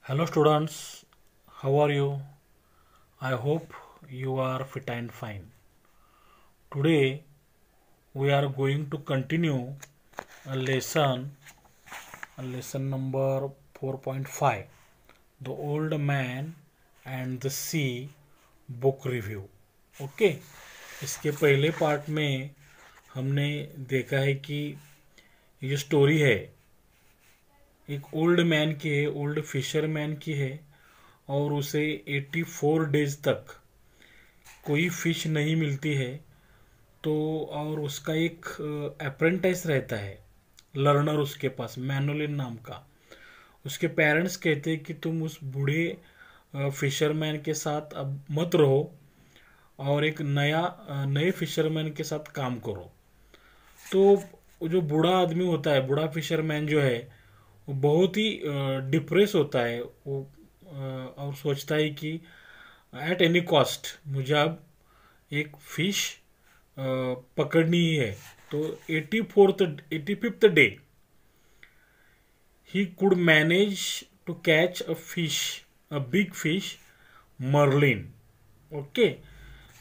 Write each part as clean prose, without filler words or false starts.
Hello students, how are you? I hope you are fit and fine. Today we are going to continue a lesson number 4.5, The Old Man and the Sea book review. Okay, इसके पहले part में हमने देखा है कि ये story है एक ओल्ड मैन की है, ओल्ड फिशरमैन की है और उसे 84 डेज तक कोई फिश नहीं मिलती है। तो और उसका एक अप्रेंटिस रहता है, लर्नर उसके पास, मैनुलिन नाम का। उसके पेरेंट्स कहते हैं कि तुम उस बूढ़े फिशरमैन के साथ अब मत रहो और एक नए फिशरमैन के साथ काम करो। तो जो बूढ़ा आदमी होता है, बूढ़ा फिशरमैन जो है, वो बहुत ही डिप्रेस होता है वो, और सोचता है कि एट एनी कॉस्ट मुझे अब एक फिश पकड़नी ही है। तो 85th day he could manage to catch a fish, a big fish, marlin. Okay,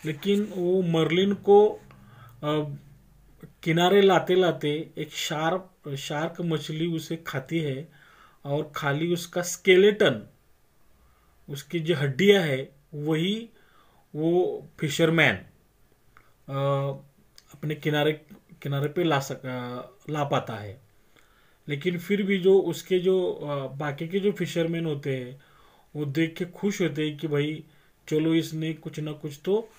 लेकिन वो मर्लिन को किनारे लाते लाते एक शार्क मछली उसे खाती है और खाली उसका स्केलेटन, उसकी जो हड्डियां है, वही वो फिशरमैन अपने किनारे किनारे पे ला पाता है। लेकिन फिर भी जो उसके जो बाकी के जो फिशरमैन होते हैं वो देख के खुश होते हैं कि भाई चलो इसने कुछ ना कुछ तो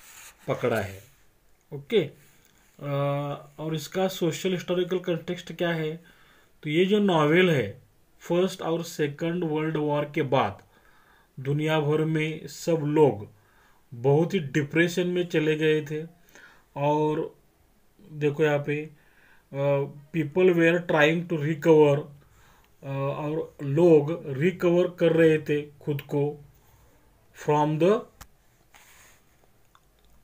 पकड़ा है। ओके, और इसका सोशल हिस्टोरिकल कंटेक्स्ट क्या है? तो ये जो नॉवेल है, फर्स्ट और सेकंड वर्ल्ड वॉर के बाद दुनिया भर में सब लोग बहुत ही डिप्रेशन में चले गए थे। और देखो यहाँ पे people were trying to recover, और लोग रिकवर कर रहे थे खुद को फ्रॉम द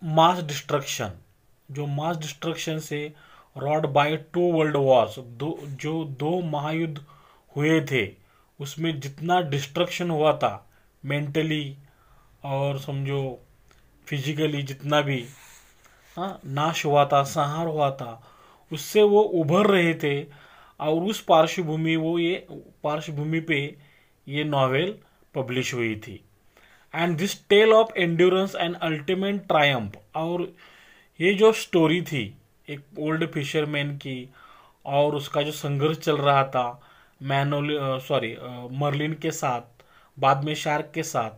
मास डिस्ट्रक्शन, जो मास डिस्ट्रक्शन से रॉड बाय 2 वर्ल्ड वॉर्स, जो दो महायुद्ध हुए थे, उसमें जितना डिस्ट्रक्शन हुआ था मेंटली और समझो फिजिकली, जितना भी नाश हुआ था, संहार हुआ था, उससे वो उभर रहे थे। और उस पार्श्वभूमि पे ये नॉवेल पब्लिश हुई थी। And this tale of endurance and ultimate triumph, और ये जो स्टोरी थी एक ओल्ड फिशरमैन की और उसका जो संघर्ष चल रहा था मर्लिन के साथ, बाद में शार्क के साथ,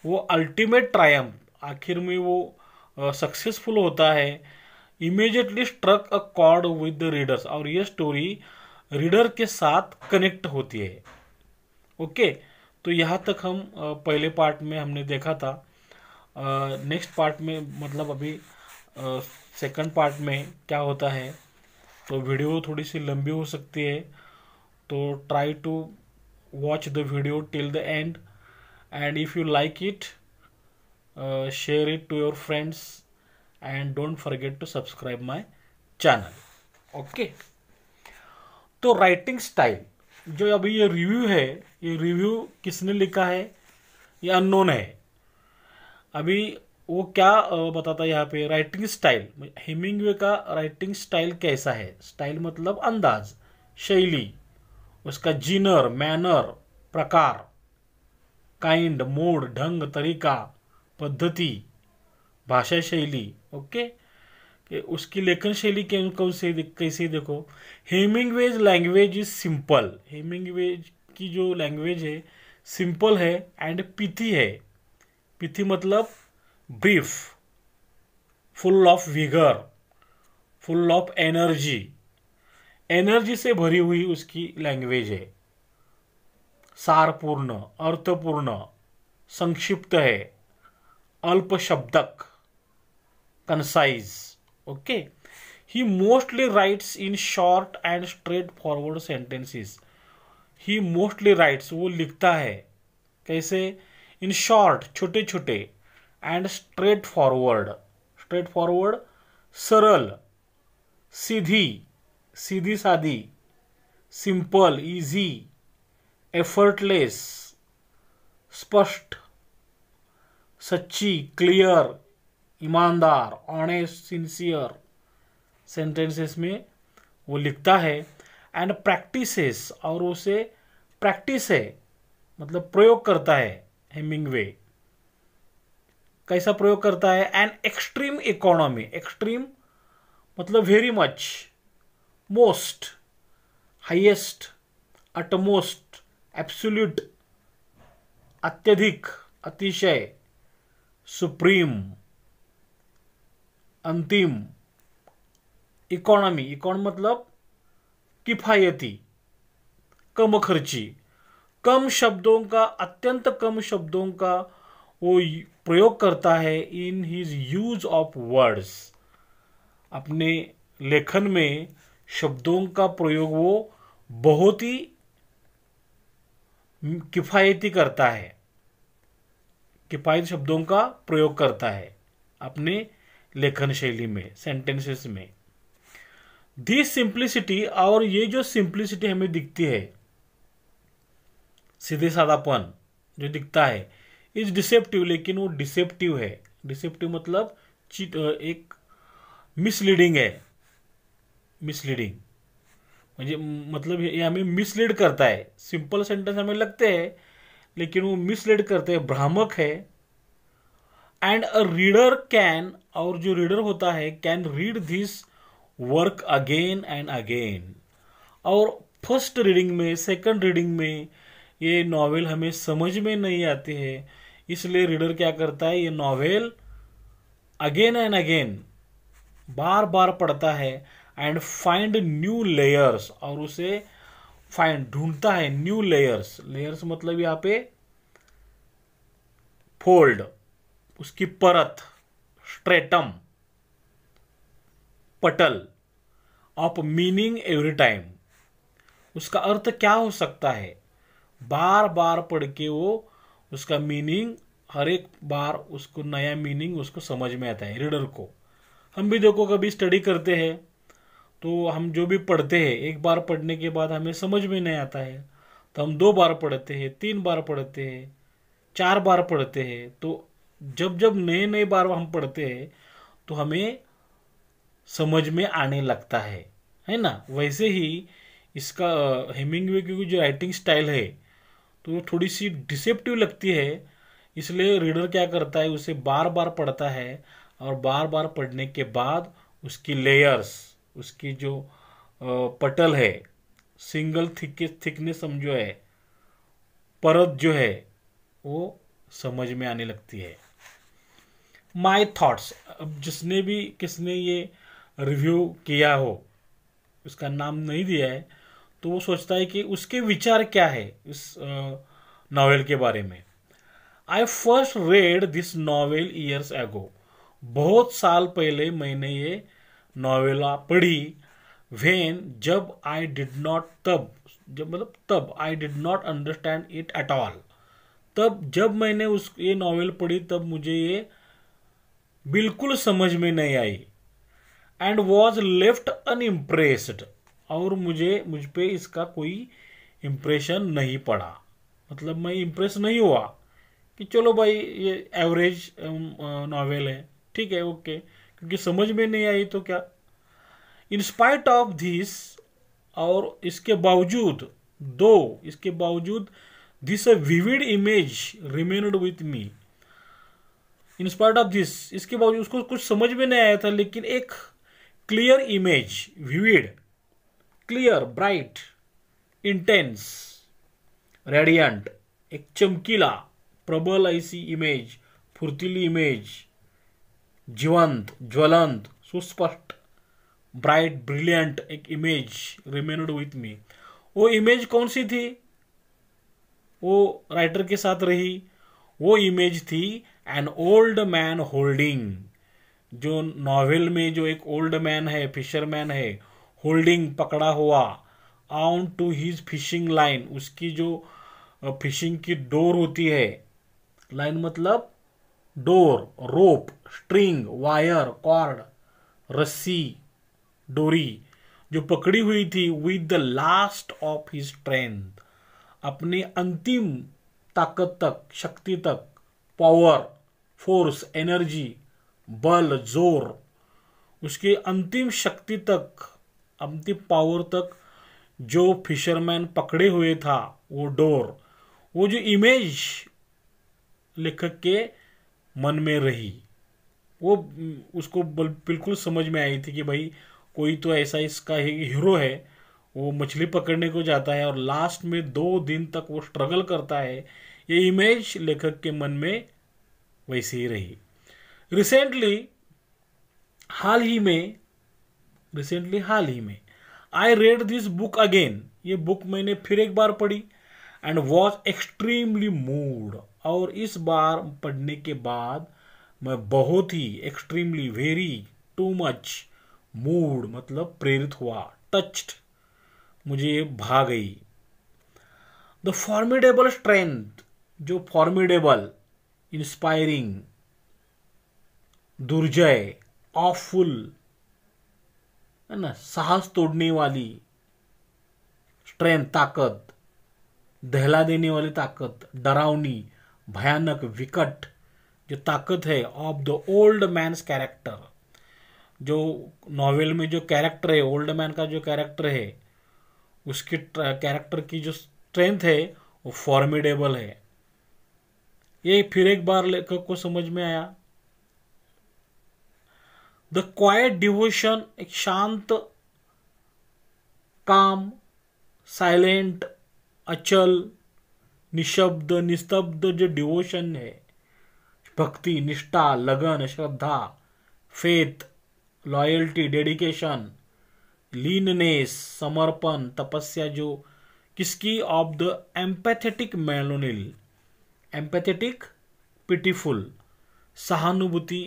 वो अल्टीमेट ट्रायम्फ, आखिर में वो सक्सेसफुल होता है, immediately struck a chord with the readers, और ये स्टोरी रीडर के साथ कनेक्ट होती है। ओके, तो यहाँ तक हम पहले पार्ट में हमने देखा था। नेक्स्ट पार्ट में मतलब अभी सेकंड पार्ट में क्या होता है, तो वीडियो थोड़ी सी लंबी हो सकती है, तो try to watch the video till the end, and if you like it share it to your friends and don't forget to subscribe my channel। Okay, तो राइटिंग स्टाइल, जो अभी ये रिव्यू है, ये रिव्यू किसने लिखा है? ये अननोन है अभी। वो क्या बताता है यहाँ पे, राइटिंग स्टाइल, हेमिंगवे का राइटिंग स्टाइल कैसा है? स्टाइल मतलब अंदाज, शैली, उसका जीनर, मैनर, प्रकार, काइंड, मोड, ढंग, तरीका, पद्धति, भाषा शैली। ओके, कि उसकी लेखन शैली कौन से कैसे? देखो, हेमिंगवेज लैंग्वेज इज सिंपल, हेमिंगवेज की जो लैंग्वेज है सिंपल है एंड पिथी है। पिथी मतलब brief, full of vigour, full of energy, energy से भरी हुई उसकी लैंग्वेज है। सारपूर्ण, अर्थपूर्ण, संक्षिप्त है, अल्प शब्दक, concise. Okay, he mostly rights in short and straight forward sentences. He mostly rights, वो लिखता है कैसे? इन शॉर्ट, छोटे छोटे, and straight forward, straight forward सरल, सीधी, सीधी सादी, सिंपल, इजी, एफर्टलेस, स्पष्ट, सच्ची, क्लियर, ईमानदार, ऑनेस्ट, सिंसियर सेंटेंसेस में वो लिखता है। एंड प्रैक्टिसेस, और उसे प्रैक्टिस है मतलब प्रयोग करता है। हेमिंगवे कैसा प्रयोग करता है? एन एक्सट्रीम इकोनॉमी, एक्सट्रीम मतलब very much, most, highest, utmost, absolute, अत्यधिक, अतिशय, सुप्रीम, अंतिम, इकोनॉमी, इकोनॉमी मतलब किफायती, कम खर्ची, कम शब्दों का, अत्यंत कम शब्दों का वो प्रयोग करता है इन हिज यूज ऑफ वर्ड्स। अपने लेखन में शब्दों का प्रयोग वो बहुत ही किफायती करता है, किफायती शब्दों का प्रयोग करता है अपने लेखन शैली में, सेंटेंसेस में। दिस सिंप्लिसिटी, और ये जो सिंप्लिसिटी हमें दिखती है, सीधे साधापन जो दिखता है, इज डिसेप्टिव, लेकिन वो डिसेप्टिव है। डिसेप्टिव मतलब एक मिसलीडिंग है, मिसलीडिंग मतलब ये हमें मिसलीड करता है। सिंपल सेंटेंस हमें लगते हैं लेकिन वो मिसलीड करते हैं, भ्रामक है। एंड अ रीडर कैन, और जो रीडर होता है, can read this work again and again. और फर्स्ट रीडिंग में, सेकंड रीडिंग में ये नॉवेल हमें समझ में नहीं आती है, इसलिए रीडर क्या करता है, ये नॉवेल अगेन एंड अगेन बार बार पढ़ता है। एंड फाइंड न्यू लेयर्स, और उसे फाइंड ढूंढता है न्यू लेयर्स। लेयर्स मतलब यहाँ पे फोल्ड, उसकी परत, स्ट्रेटम, पटल ऑफ मीनिंग एवरी टाइम। उसका अर्थ क्या हो सकता है, बार बार पढ़ के वो उसका मीनिंग, हर एक बार उसको नया मीनिंग उसको समझ में आता है रीडर को। हम भी देखो कभी स्टडी करते हैं तो हम जो भी पढ़ते हैं, एक बार पढ़ने के बाद हमें समझ में नहीं आता है तो हम 2 बार पढ़ते हैं, 3 बार पढ़ते हैं, 4 बार पढ़ते हैं। तो जब जब नए नए बार हम पढ़ते हैं तो हमें समझ में आने लगता है ना। वैसे ही इसका हेमिंगवे की जो राइटिंग स्टाइल है तो वो थोड़ी सी डिसेप्टिव लगती है, इसलिए रीडर क्या करता है, उसे बार बार पढ़ता है और बार बार पढ़ने के बाद उसकी लेयर्स, उसकी जो पटल है, सिंगल थिकनेस समझो है, परत जो है वो समझ में आने लगती है। माई थॉट्स, अब जिसने भी किसने ये रिव्यू किया हो, उसका नाम नहीं दिया है, तो वो सोचता है कि उसके विचार क्या है इस नॉवेल के बारे में। I first read this novel years ago, बहुत साल पहले मैंने ये नॉवेला पढ़ी। वेन, जब आई डिड नॉट, तब, जब मतलब तब, I did not understand it at all, तब जब मैंने उस ये नॉवेल पढ़ी तब मुझे ये बिल्कुल समझ में नहीं आई। एंड वॉज लेफ्ट अनइम्प्रेस्ड, और मुझ पे इसका कोई इम्प्रेशन नहीं पड़ा, मतलब मैं इम्प्रेस नहीं हुआ कि चलो भाई ये एवरेज नॉवेल है, ठीक है, ओके, क्योंकि समझ में नहीं आई तो क्या। इन स्पाइट ऑफ दिस, और इसके बावजूद, दो इसके बावजूद, this a vivid image remained with me. In spite of this, इसके बावजूद उसको कुछ समझ में नहीं आया था, लेकिन एक clear image, vivid, clear, bright, intense, radiant, एक चमकीला, प्रबल ऐसी इमेज, फुर्तीली इमेज, जीवंत, ज्वलंत, सुस्पष्ट, ब्राइट, ब्रिलियंट एक इमेज रिमेन्ड विथ मी। वो इमेज कौन सी थी, वो राइटर के साथ रही, वो इमेज थी एन ओल्ड मैन होल्डिंग, जो नॉवेल में जो एक ओल्ड मैन है, फिशरमैन है, होल्डिंग पकड़ा हुआ, on to his fishing line, उसकी जो फिशिंग की डोर होती है, लाइन मतलब डोर, रोप, स्ट्रिंग, वायर, कॉर्ड, रस्सी, डोरी, जो पकड़ी हुई थी, with the last of his strength, अपनी अंतिम ताकत तक, शक्ति तक, पावर, फोर्स, एनर्जी, बल, जोर, उसकी अंतिम शक्ति तक, अंतिम पावर तक जो फिशरमैन पकड़े हुए था, वो डोर, वो जो इमेज लेखक के मन में रही, वो उसको बिल्कुल समझ में आई थी कि भाई कोई तो ऐसा इसका हीरो है, वो मछली पकड़ने को जाता है और लास्ट में 2 दिन तक वो स्ट्रगल करता है। ये इमेज लेखक के मन में वैसी ही रही। रिसेंटली हाल ही में आई रेड दिस बुक अगेन, ये बुक मैंने फिर एक बार पढ़ी, एंड वॉज एक्सट्रीमली मूव्ड, और इस बार पढ़ने के बाद मैं बहुत ही extremely, very, too much moved मतलब प्रेरित हुआ, टच्ड, मुझे भा गई। द फॉर्मिडेबल स्ट्रेंथ, जो फॉर्मिडेबल, इंस्पायरिंग, दुर्जय, ऑफुल, है ना, साहस तोड़ने वाली स्ट्रेंथ, ताकत, दहला देने वाली ताकत, डरावनी, भयानक, विकट जो ताकत है of the old man's character, जो नॉवेल में जो कैरेक्टर है, ओल्ड मैन का जो कैरेक्टर है, उसके कैरेक्टर की जो स्ट्रेंथ है वो फॉर्मिडेबल है। ये फिर एक बार लेखक को समझ में आया। द क्वाइट डिवोशन, एक शांत, काम, साइलेंट, अचल, निशब्द, निस्तब्ध जो डिवोशन है, भक्ति, निष्ठा, लगन, श्रद्धा, फेथ, लॉयल्टी, डेडिकेशन, लीननेस, समर्पण, तपस्या, जो किसकी, ऑफ द एम्पैथेटिक मेलोनिल, एम्पैथेटिक, पिटीफुल, सहानुभूति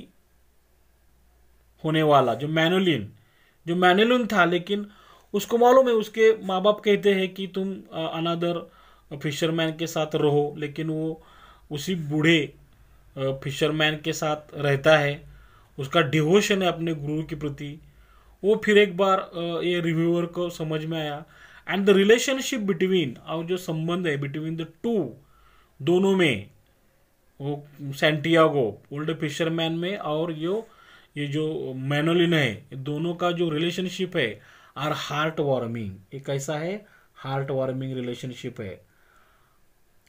होने वाला, जो मैनुलिन था, लेकिन उसको मालूम है, उसके माँ बाप कहते हैं कि तुम अनदर फिशरमैन के साथ रहो, लेकिन वो उसी बूढ़े फिशरमैन के साथ रहता है, उसका डिवोशन है अपने गुरु के प्रति। वो फिर एक बार ये रिव्यूअर को समझ में आया। एंड द रिलेशनशिप बिटवीन, और जो संबंध है बिटवीन द टू, दोनों में, वो सैंटियागो ओल्ड फिशरमैन में और ये जो मैनोलिन है, दोनों का जो रिलेशनशिप है आर हार्ट वार्मिंग, एक ऐसा है हार्ट वार्मिंग रिलेशनशिप है,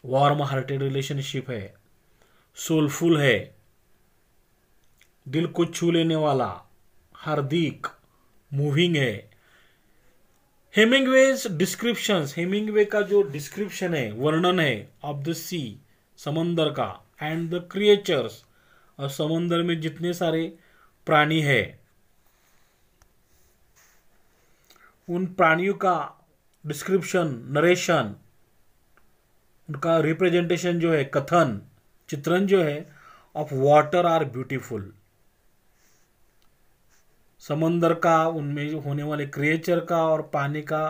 वार्म हार्टेड रिलेशनशिप है, सोलफुल है, दिल को छू लेने वाला, हार्दिक, मूविंग है। हेमिंगवेज डिस्क्रिप्शंस, हेमिंगवे का जो डिस्क्रिप्शन है, वर्णन है ऑफ द सी, समंदर का, एंड द क्रिएचर्स, और समंदर में जितने सारे प्राणी है, उन प्राणियों का डिस्क्रिप्शन, नरेशन, उनका रिप्रेजेंटेशन जो है, कथन, चित्रण जो है ऑफ वाटर आर ब्यूटीफुल, समंदर का, उनमें जो होने वाले क्रिएचर का और पानी का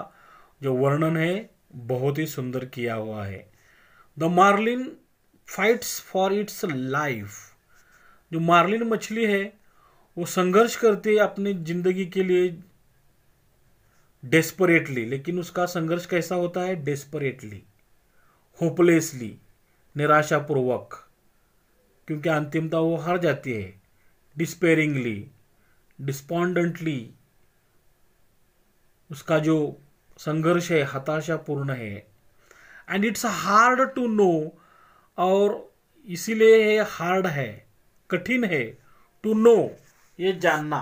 जो वर्णन है बहुत ही सुंदर किया हुआ है। The marlin fights for its life, जो मार्लिन मछली है वो संघर्ष करती है अपनी जिंदगी के लिए डेस्परेटली, लेकिन उसका संघर्ष कैसा होता है, डेस्परेटली, होपलेसली, निराशापूर्वक, क्योंकि अंतिमता वो हार जाती है, डिस्पेयरिंगली, डिस्पॉन्डेंटली, उसका जो संघर्ष है हताशापूर्ण है। And it's hard to know, और इसीलिए ये हार्ड है, कठिन है, टू नो, ये जानना,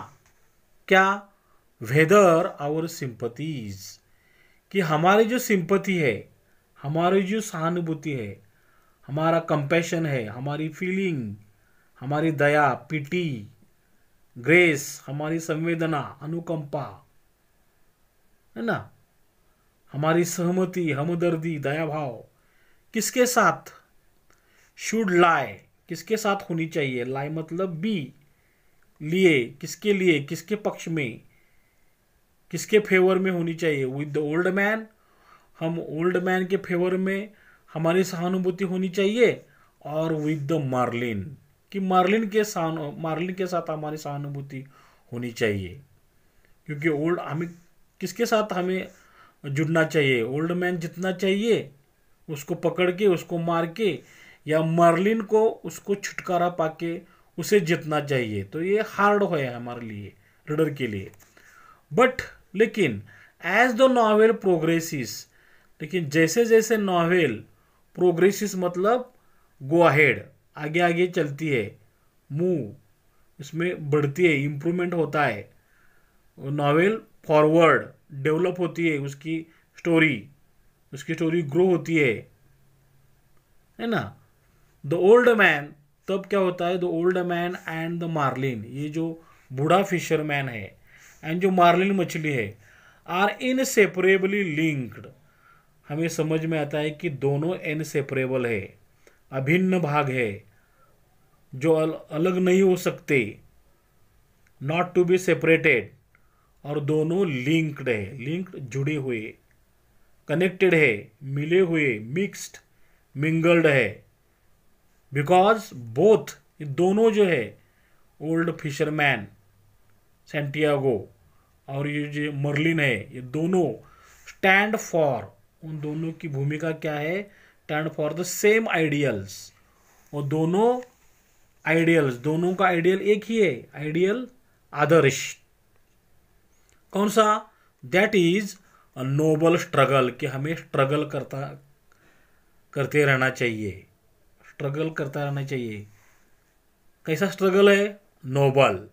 क्या, वेदर आवर सिंपथीज, कि हमारी जो सिंपथी है, हमारी जो सहानुभूति है, हमारा कंपैशन है, हमारी फीलिंग, हमारी दया, पिटी, ग्रेस, हमारी संवेदना, अनुकंपा, है ना, हमारी सहमति, हमदर्दी, दया भाव, किसके साथ, शुड लाई, किसके साथ होनी चाहिए, लाई मतलब बी, लिए, किसके पक्ष में, किसके फेवर में होनी चाहिए, विद द ओल्ड मैन, हम ओल्ड मैन के फेवर में हमारी सहानुभूति होनी चाहिए, और विद द मार्लिन, कि मार्लिन के साथ हमारी सहानुभूति होनी चाहिए, क्योंकि हमें किसके साथ हमें जुड़ना चाहिए, ओल्ड मैन जितना चाहिए उसको पकड़ के उसको मार के, या मर्लिन को उसको छुटकारा पाके उसे जीतना चाहिए। तो ये हार्ड है हमारे लिए, रीडर के लिए। बट लेकिन एज द नॉवेल प्रोग्रेसिस, लेकिन जैसे जैसे नॉवेल प्रोग्रेसिस मतलब गो अहेड, आगे आगे चलती है, मूव, इसमें बढ़ती है, इम्प्रूवमेंट होता है, नॉवेल फॉरवर्ड डेवलप होती है, उसकी स्टोरी ग्रो होती है ना। द ओल्ड मैन, तब क्या होता है, the old man and the marlin, ये जो बूढ़ा फिशरमैन है एंड जो मार्लिन मछली है, आर इनसेपरेबली लिंक्ड, हमें समझ में आता है कि दोनों इनसेपरेबल है, अभिन्न भाग है, जो अलग नहीं हो सकते, नॉट टू बी सेपरेटेड, और दोनों लिंक्ड है, लिंक्ड जुड़े हुए, कनेक्टेड है, मिले हुए, मिक्स्ड, मिंगल्ड है, बिकॉज बोथ, ये दोनों जो है, ओल्ड फिशरमैन सैंटियागो और ये जो मर्लिन है, ये दोनों स्टैंड फॉर, उन दोनों की भूमिका क्या है, stand for the same ideals. और दोनों आइडियल्स, दोनों का आइडियल एक ही है, आइडियल आदर्श। कौन सा, that is a noble struggle, कि हमें स्ट्रगल करते रहना चाहिए, स्ट्रगल करता रहना चाहिए। कैसा स्ट्रगल है, नोबल,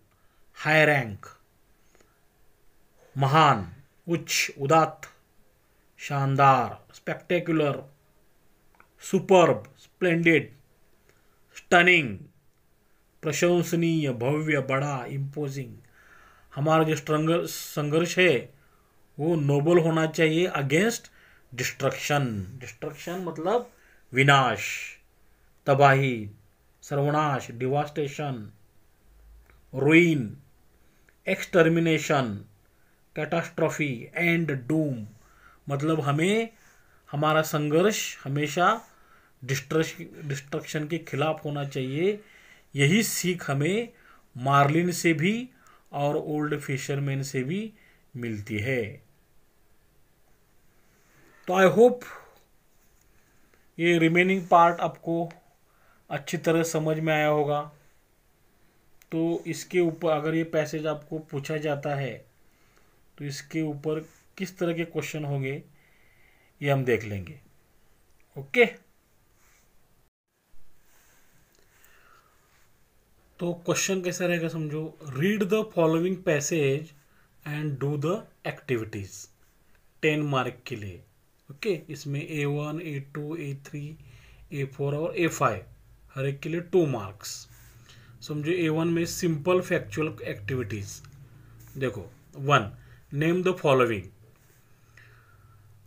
हाई रैंक, महान, उच्च, उदात्त, शानदार, स्पेक्टेकुलर, सुपर्ब, स्प्लेंडिड, स्टनिंग, प्रशंसनीय, भव्य, बड़ा, इम्पोजिंग। हमारा जो संघर्ष है वो नोबल होना चाहिए, अगेंस्ट डिस्ट्रक्शन। डिस्ट्रक्शन मतलब विनाश, तबाही, सर्वनाश, devastation, ruin, extermination, catastrophe and Doom. मतलब हमें, हमारा संघर्ष हमेशा डिस्ट्रक्शन के खिलाफ होना चाहिए। यही सीख हमें मार्लिन से भी और ओल्ड फिशरमैन से भी मिलती है। तो आई होप ये रिमेनिंग पार्ट आपको अच्छी तरह समझ में आया होगा। तो इसके ऊपर अगर ये पैसेज आपको पूछा जाता है तो इसके ऊपर किस तरह के क्वेश्चन होंगे ये हम देख लेंगे। ओके, तो क्वेश्चन कैसा रहेगा समझो, read the following passage and do the activities, 10 mark के लिए। ओके, इसमें A1, A2, A3, A4 और A5 हर एक के लिए 2 मार्क्स। समझो A1 में सिंपल फैक्चुअल एक्टिविटीज। देखो, 1, name the following.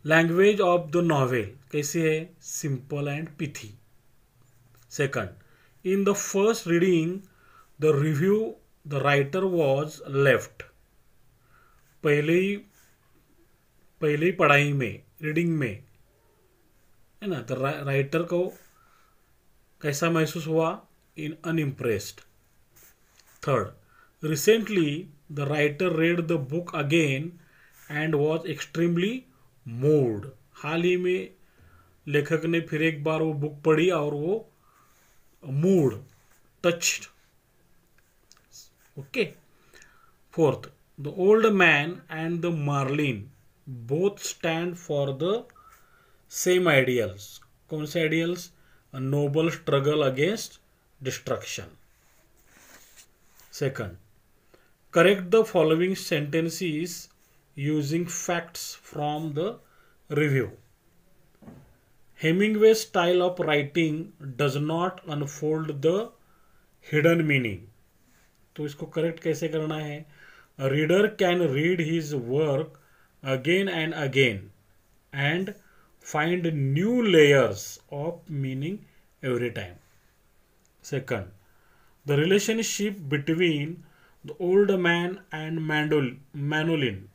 Language of the novel कैसी है, simple and pithy. Second, in the first reading the review the writer was left. पहली पढ़ाई में, रीडिंग में, है ना, तो राइटर को कैसा महसूस हुआ, in unimpressed. Third, recently the writer read the book again and was extremely moved. हाल ही में लेखक ने फिर एक बार वो बुक पढ़ी और वो moved, touched. Okay. Fourth, the old man and the marlin both stand for the same ideals. कौन से ideals, a noble struggle against destruction. Second, correct the following sentences using facts from the review. Hemingway's style of writing does not unfold the hidden meaning. तो इसको correct कैसे करना है, a reader can read his work again and again and find new layers of meaning every time. Second, the relationship between the old man and Manolin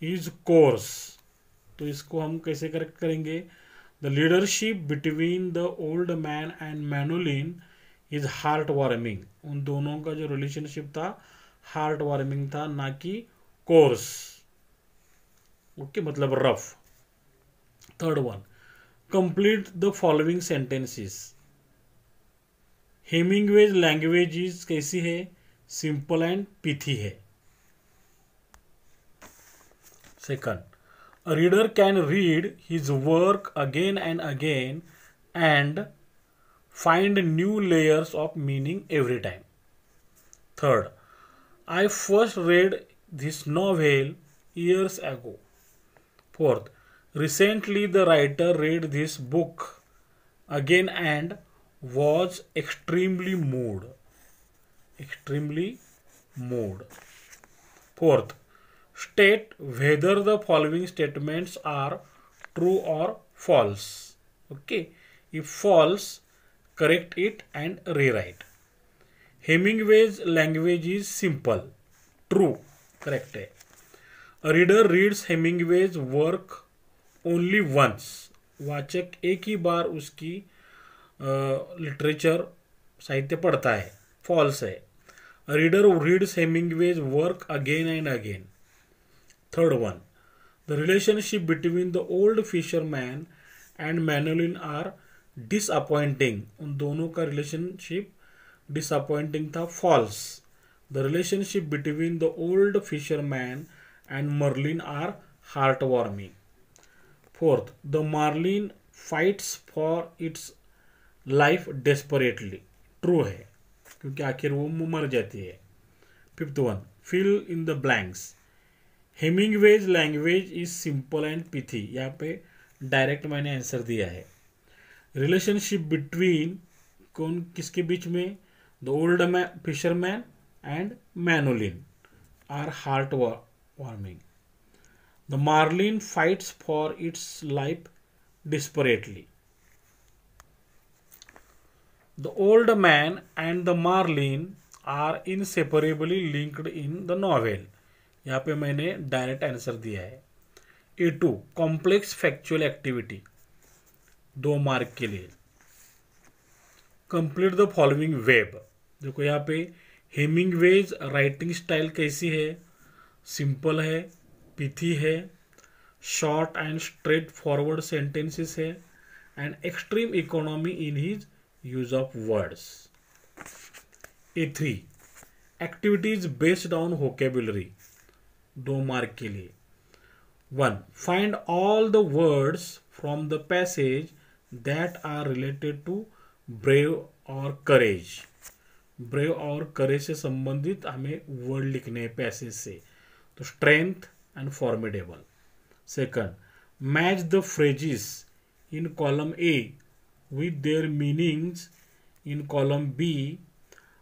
is coarse. तो इसको हम कैसे correct करेंगे, the leadership between the old man and Manolin is heart warming. उन दोनों का जो relationship था हार्ट वार्मिंग था, ना कि कोर्स। ओके, मतलब rough. Third one, complete the following sentences. Hemingway's language is कैसी है? सिंपल एंड पिथी है। Second, a reader can read his work again and again and find new layers of meaning every time. Third, I first read this novel years ago. Fourth, recently the writer read this book again and was extremely moved. Extremely moved. Fourth, state whether the following statements are true or false. Okay, if false, correct it and rewrite. Hemingway's language is simple. True, correct है. A reader reads Hemingway's work only once. वाचक एक ही बार उसकी literature साहित्य पढ़ता है. False है. A reader reads Hemingway's work again and again. Third one, the relationship between the old fisherman and Manolin are disappointing. उन दोनों का रिलेशनशिप डिसअपॉइंटिंग था. False. The relationship between the old fisherman and Merlin are heartwarming. Fourth, the Marlin fights for its life desperately. True है, क्योंकि आखिर वो मर जाती है. Fifth one, fill in the blanks. Hemingway's language is simple and pithy. यहाँ पे direct मैंने आंसर दिया है. रिलेशनशिप बिटवीन कौन किसके बीच में? The old fisherman and Manolin are heart warming. The marlin fights for its life desperately. The old man and the marlin are inseparably linked in the novel. यहाँ पे मैंने डायरेक्ट आंसर दिया है. A2, complex factual activity, 2 mark के लिए. Complete the following web. देखो यहाँ पे हेमिंगवेज राइटिंग स्टाइल कैसी है? सिंपल है, पिथी है, short and straight forward sentences है and extreme economy in his use of words. A3, activities based on vocabulary, 2 mark के लिए. 1, find all the words from the passage that are related to brave और courage. Brave और करेज से संबंधित हमें word लिखने हैं पैसेज से. तो strength and formidable. Second, match the phrases in column A with their meanings in column B.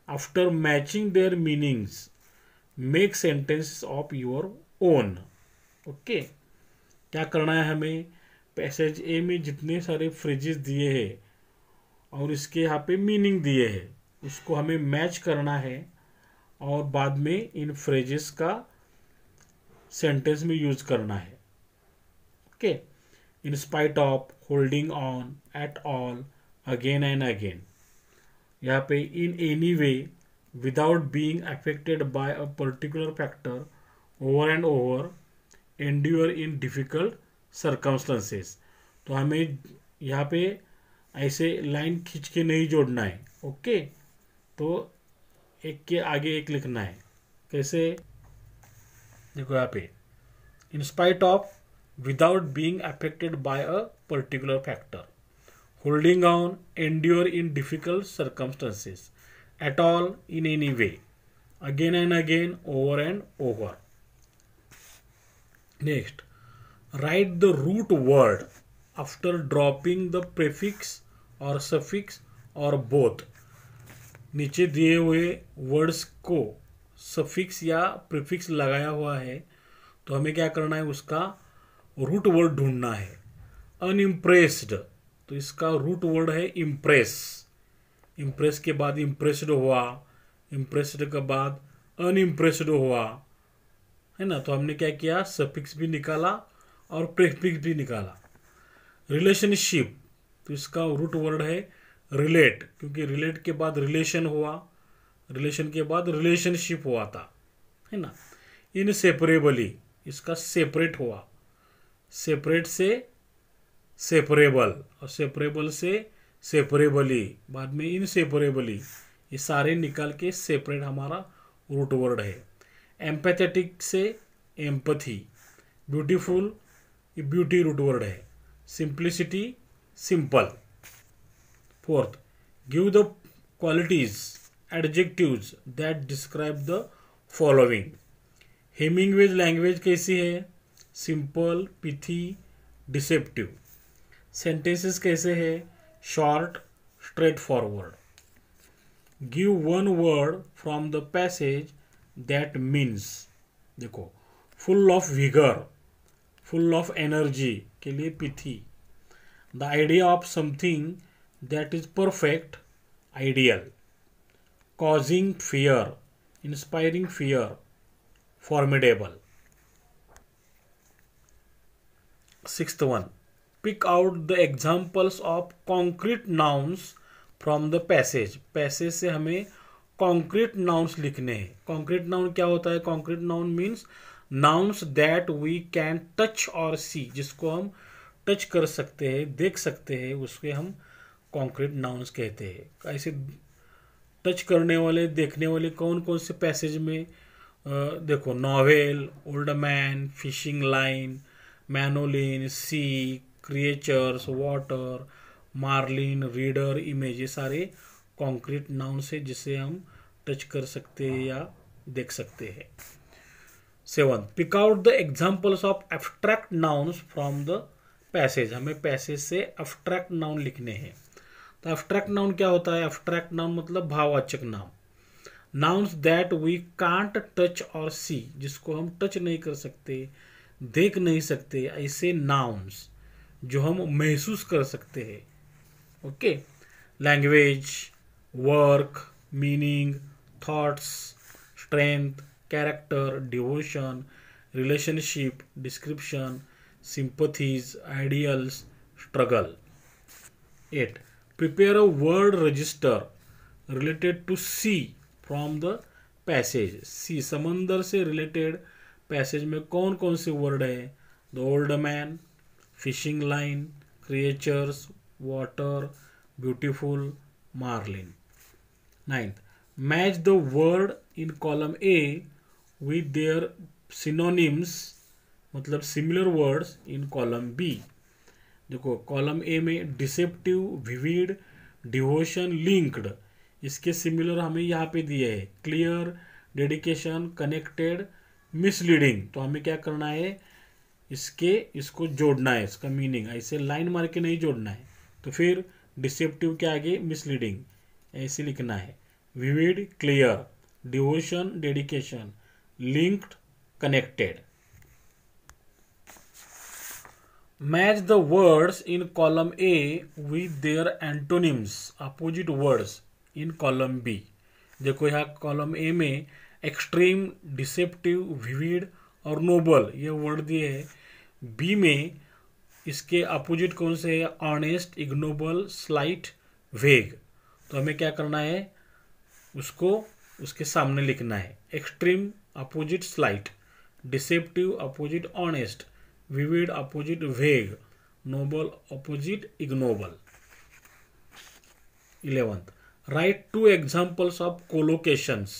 After matching their meanings make sentence of your own. Okay, क्या करना है हमें? पैसेज ए में जितने सारे फ्रेजेस दिए हैं और इसके यहाँ पे मीनिंग दिए हैं, उसको हमें मैच करना है और बाद में इन फ्रेजेस का सेंटेंस में यूज करना है. Okay, in spite of, holding on, at all, again and again. यहाँ पे in any way, without being affected by a particular factor, over and over, endure in difficult circumstances. तो हमें यहाँ पे ऐसे लाइन खींच के नहीं जोड़ना है. ओके, तो एक के आगे एक लिखना है. कैसे? देखो यहाँ पे इन spite of, without being affected by a particular factor, holding on, endure in difficult circumstances, at all, in any way, again and again, over and over. Next, write the root word after dropping the prefix or suffix or both. नीचे दिए हुए words को suffix या prefix लगाया हुआ है तो हमें क्या करना है? उसका रूट वर्ड ढूंढना है. अनइम्प्रेस्ड, तो इसका रूट वर्ड है इम्प्रेस. इम्प्रेस के बाद इम्प्रेस्ड हुआ, इम्प्रेस्ड के बाद अनइम्प्रेस्ड हुआ, है ना. तो हमने क्या किया? सफिक्स भी निकाला और प्रीफिक्स भी निकाला. रिलेशनशिप, तो इसका रूट वर्ड है रिलेट, क्योंकि रिलेट के बाद रिलेशन हुआ, रिलेशन के बाद रिलेशनशिप हुआ था, है ना. इनसेपरेबली, इसका सेपरेट हुआ, सेपरेट से सेपरेबल, और सेपरेबल से सेपरेबली, बाद में इनसेपरेबली, ये सारे निकाल के सेपरेट हमारा रूट वर्ड है। एम्पैथेटिक से एम्पथी, ब्यूटीफुल ये ब्यूटी रूट वर्ड है। Simplicity simple. Fourth, give the qualities adjectives that describe the following. Hemingway's language कैसी है? Simple, pithy, deceptive. सेंटेंसेस कैसे है? Short, straight forward. Give one word from the passage that means, देखो full of vigour, full of energy के लिए pithy. The idea of something that is perfect, ideal. Causing fear, inspiring fear, formidable. Sixth one, pick out the examples of concrete nouns from the passage. Passage से हमें concrete nouns लिखने हैं। Concrete noun क्या होता है? Concrete noun means nouns that we can touch और see, जिसको हम टच कर सकते हैं, देख सकते हैं, उसके हम कॉन्क्रीट नाउन्स कहते हैं। ऐसे टच करने वाले, देखने वाले कौन कौन से पैसेज में? देखो novel, old man, fishing line, Manolin, sea, creatures, water, marlin, reader, image, ये सारे कॉन्क्रीट नाउन्स है जिसे हम टच कर सकते हैं या देख सकते हैं। Seven, pick out the examples of abstract nouns from the passage. हमें पैसेज से एब्स्ट्रैक्ट नाउन लिखने हैं। तो एब्स्ट्रैक्ट नाउन क्या होता है? एब्स्ट्रैक्ट नाउन मतलब भाववाचक नाम। Nouns that we can't touch और सी, जिसको हम टच नहीं कर सकते, देख नहीं सकते, ऐसे नाउन्स जो हम महसूस कर सकते हैं। Okay. Language, work, meaning, thoughts, strength, character, devotion, relationship, description, sympathies, ideals, struggle. 8. Prepare a word register related to sea from the passage. sea समंदर से रिलेटेड पैसेज में कौन कौन से वर्ड है? The old man, fishing line, creatures, water, beautiful, marlin. 9th, match the word in column A with their synonyms, मतलब similar words in column B. देखो column A में डिसेप्टिव, विविड, डिवोशन, लिंक्ड, इसके similar हमें यहाँ पे दिए हैं। Clear, dedication, connected, misleading. तो हमें क्या करना है? इसको जोड़ना है, इसका मीनिंग ऐसे लाइन मार के नहीं जोड़ना है। तो फिर डिसेप्टिव के आगे मिसलीडिंग ऐसे लिखना है। Vivid, clear, devotion, dedication, linked, connected. Match the words in column A with their antonyms, opposite words in column B. देखो यहाँ कॉलम ए में एक्सट्रीम, डिसेप्टिव, विविड और नोबल ये वर्ड दिए हैं। बी में इसके अपोजिट कौन से है? ऑनेस्ट, इग्नोबल, स्लाइट, वेग। तो हमें क्या करना है? उसको उसके सामने लिखना है। Extreme opposite slight, deceptive opposite honest, vivid opposite vague, noble opposite ignoble. 11th, write 2 examples of collocations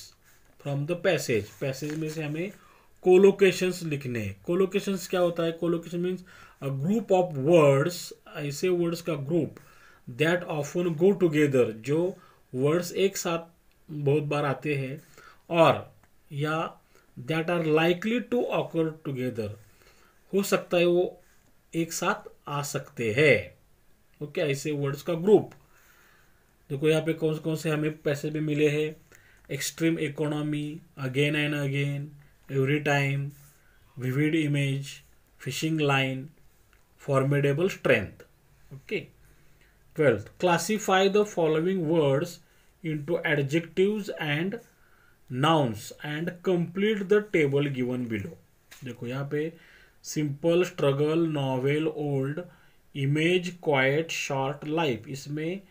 from the passage. Passage में से हमें कोलोकेशंस लिखने हैं। कोलोकेशंस क्या होता है? Collocation means a group of words, ऐसे वर्ड्स का group that often go together, जो वर्ड्स एक साथ बहुत बार आते हैं, और या that are likely to occur together, हो सकता है वो एक साथ आ सकते हैं। ओके, ऐसे वर्ड्स का ग्रुप। देखो यहाँ पे कौन कौन से हमें पैसेज में मिले हैं? Extreme economy, again and again, every time, vivid image, fishing line, formidable strength. Okay. 12th, classify the following words into adjectives and nouns and complete the table given below। देखो यहाँ पे simple, struggle, novel, old, image, quite, short, life, इसमें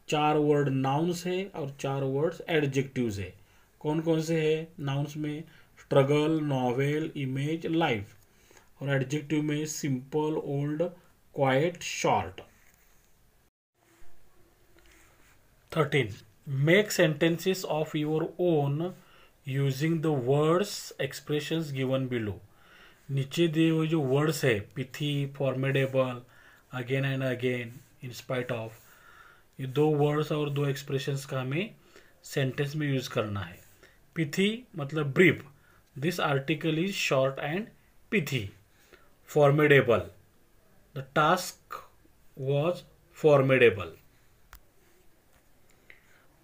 4 word nouns है और 4 words adjectives है। कौन कौन से है? नाउन्स में स्ट्रगल, नॉवेल, इमेज, लाइफ, और एडजेक्टिव में simple, old, quite short. 13. Make sentences of your own using the words expressions given below. नीचे दिए हुए जो वर्ड्स है pithy, formidable, again and again, in spite of, ये दो वर्ड्स और दो एक्सप्रेशंस का हमें सेंटेंस में यूज करना है. पिथी मतलब brief, this article is short and pithy. Formidable, the task was formidable.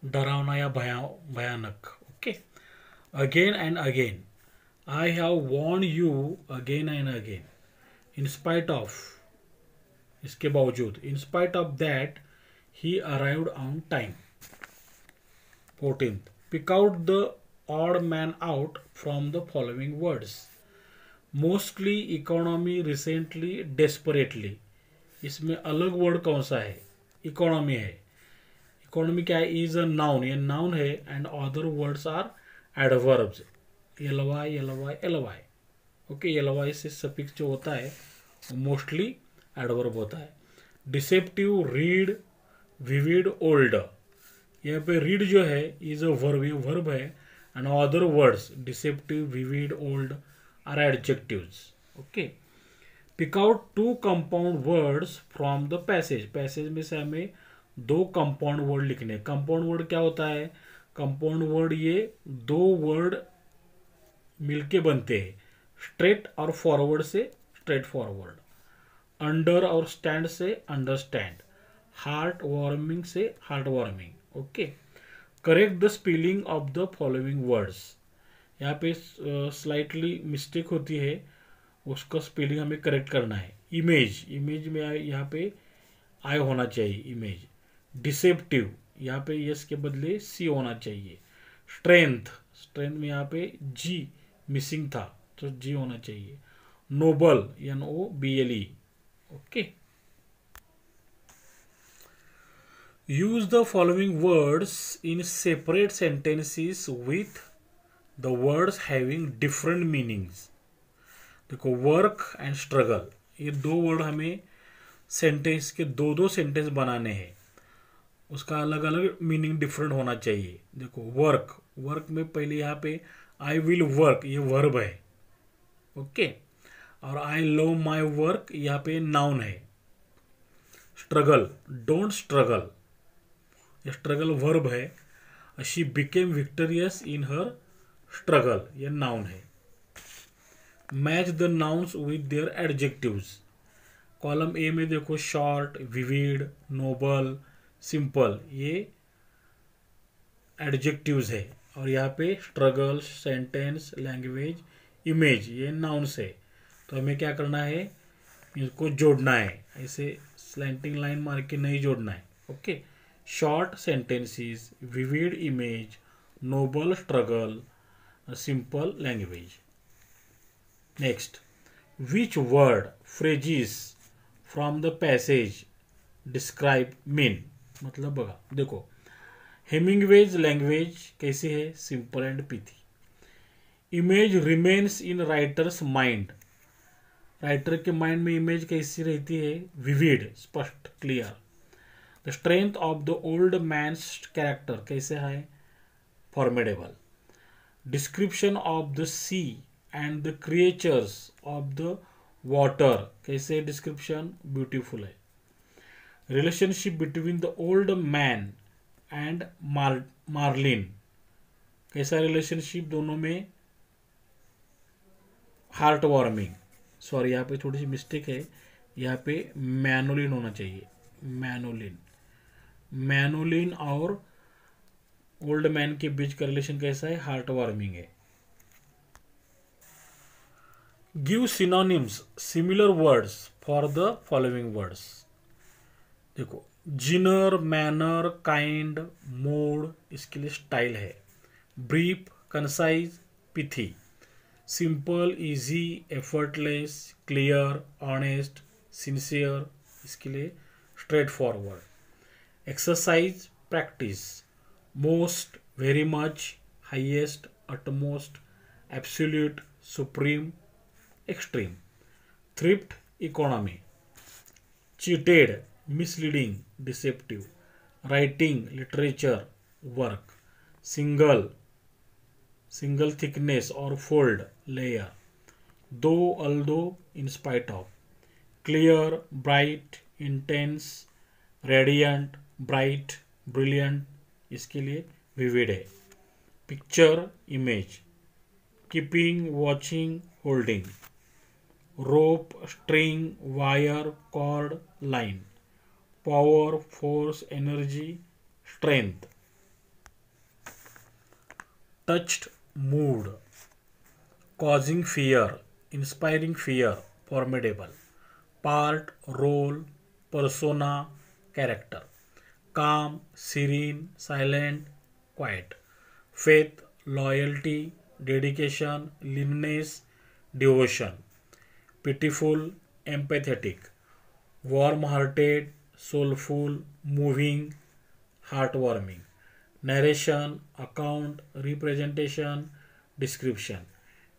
डरावना या भयानक. Okay. Again and again, I have warned you again and again. In spite of, इसके बावजूद, in spite of that he arrived on time. 14. Pick out the odd man out from the following words. Mostly, economy, recently, desperately. इसमें अलग word कौन सा है? Economy है. Economy क्या है? इज अ नाउन, ये नाउन है. And other words are adverbs. LY, LY, LY. Okay, LY से सफिक्स जो होता है वो मोस्टली एडवर्ब होता है. Deceptive, read, vivid, old. यहाँ पे रीड जो है इज अ वर्ब, ये वर्ब है. And other words deceptive, vivid, old are adjectives. Okay. Pick out 2 compound words from the passage. Passage में से हमें 2 कंपाउंड वर्ड लिखने. कंपाउंड वर्ड क्या होता है? कंपाउंड वर्ड ये 2 वर्ड मिलके बनते हैं. स्ट्रेट और फॉरवर्ड से स्ट्रेट फॉरवर्ड. अंडर और स्टैंड से अंडरस्टैंड. हार्ट वार्मिंग से heart warming. Okay. Correct the spelling of the following words. यहाँ पे स्लाइटली मिस्टेक होती है, उसका स्पेलिंग हमें करेक्ट करना है. इमेज, इमेज में यहाँ पे आई होना चाहिए, इमेज. डिसेप्टिव, यहाँ पे यस के बदले सी होना चाहिए. स्ट्रेंथ, स्ट्रेंथ में यहाँ पे जी मिसिंग था तो जी होना चाहिए. Noble, NOBLE. Okay. Use the following words in separate sentences with the words having different meanings. देखो, वर्क एंड स्ट्रगल, ये 2 वर्ड हमें सेंटेंस के 2 सेंटेंस बनाने हैं. उसका अलग अलग मीनिंग डिफरेंट होना चाहिए. देखो, वर्क, वर्क में पहले यहाँ पे आई विल वर्क, ये वर्ब है. ओके. और आई लव माई वर्क, यहाँ पे नाउन है. स्ट्रगल, डोंट स्ट्रगल, ये स्ट्रगल वर्ब है. She became victorious in her struggle, ये नाउन है. Match the nouns with their adjectives. Column A में देखो, शॉर्ट, विविड, नोबल, सिंपल, ये एडजेक्टिव्स है. और यहाँ पे स्ट्रगल, सेंटेंस, लैंग्वेज, इमेज, ये नाउन्स है. तो हमें क्या करना है? इसको जोड़ना है. ऐसे स्लैंटिंग लाइन मार के नहीं जोड़ना है. Okay. Short sentences, vivid image, noble struggle, simple language. Next, which word, phrases from the passage describe mean. मतलब बघा, देखो, हेमिंगवेज लैंग्वेज कैसी है? Simple and pithy. Image remains in writer's mind. Writer के माइंड में इमेज कैसी रहती है? विविड, स्पष्ट, clear. The strength of the old man's character कैसे है? Formidable. Description of the sea and the creatures of the water कैसे description? Beautiful है. Relationship between the old man and marlin कैसा रिलेशनशिप? दोनों में हार्ट वार्मिंग. सॉरी, यहाँ पे थोड़ी सी मिस्टेक है, यहाँ पे मैनोलिन होना चाहिए. मैनोलिन, मैनोलिन और ओल्ड मैन के बीच का रिलेशन कैसा है? हार्ट वार्मिंग है. Give synonyms, similar words for the following words. देखो, जिनर, मैनर, काइंड, मोड, इसके लिए स्टाइल है. Brief, concise, pithy. Simple, easy, effortless, clear, honest, sincere, इसके लिए straight forward. Exercise, practice. Most, very much, highest, utmost, absolute, supreme, extreme. Thrift, economy. cheated, misleading, deceptive, writing, literature, work, single, single thickness or fold, layer, though, although, in spite of, clear, bright, intense, radiant, bright, brilliant, इसके लिए vivid है. Picture, image, keeping, watching, holding, rope, string, wire, cord, line, power, force, energy, strength, touched, moved, causing fear, inspiring fear, formidable, part, role, persona, character, calm, serene, silent, quiet, faith, loyalty, dedication, leanness, devotion, pitiful, empathetic, warm hearted, soulful, moving, heartwarming, narration, account, representation, description,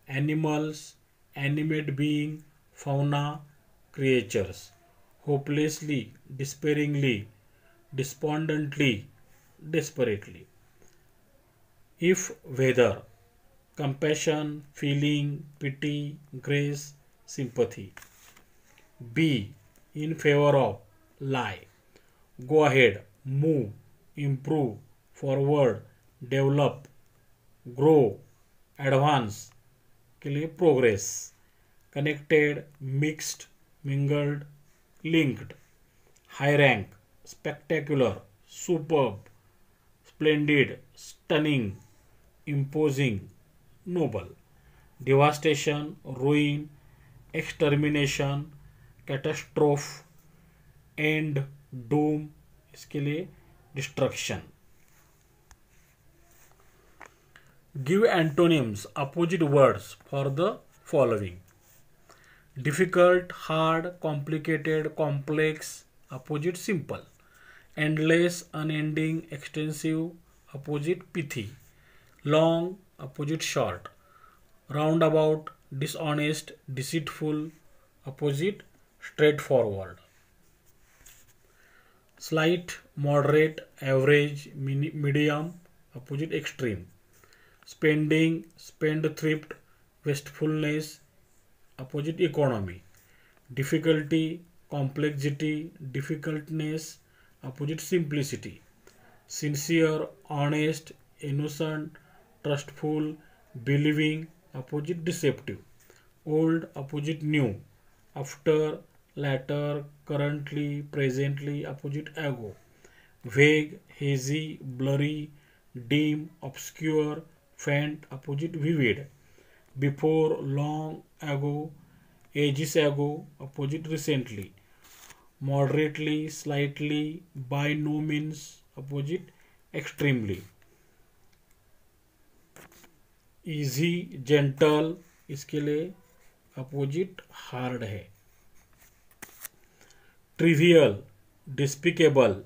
animals, animate being, fauna, creatures, hopelessly, despairingly, despondently, desperately. If, whether, compassion, feeling, pity, grace, sympathy. Be, in favor of, lie, go ahead, move, improve, forward, develop, grow, advance, के लिए progress, connected, mixed, mingled, linked, high rank, spectacular, superb, splendid, stunning, imposing, noble, devastation, ruin, extermination, catastrophe, end, doom, इसके लिए destruction. Give antonyms, opposite words for the following: difficult, hard, complicated, complex, opposite simple, endless, unending, extensive, opposite pithy, long, opposite short, roundabout, dishonest, deceitful, opposite straightforward, slight, moderate, average, medium, opposite extreme, spending, spendthrift, wastefulness, opposite economy, difficulty, complexity, difficultness, opposite simplicity, sincere, honest, innocent, trustful, believing, opposite deceptive, old, opposite new, after, latter, currently, presently, opposite ago, vague, hazy, blurry, dim, obscure, faint, opposite vivid, before, long ago, ages ago, opposite recently, moderately, slightly, by no means, opposite extremely, easy, gentle, इसके लिए opposite hard है, trivial, despicable,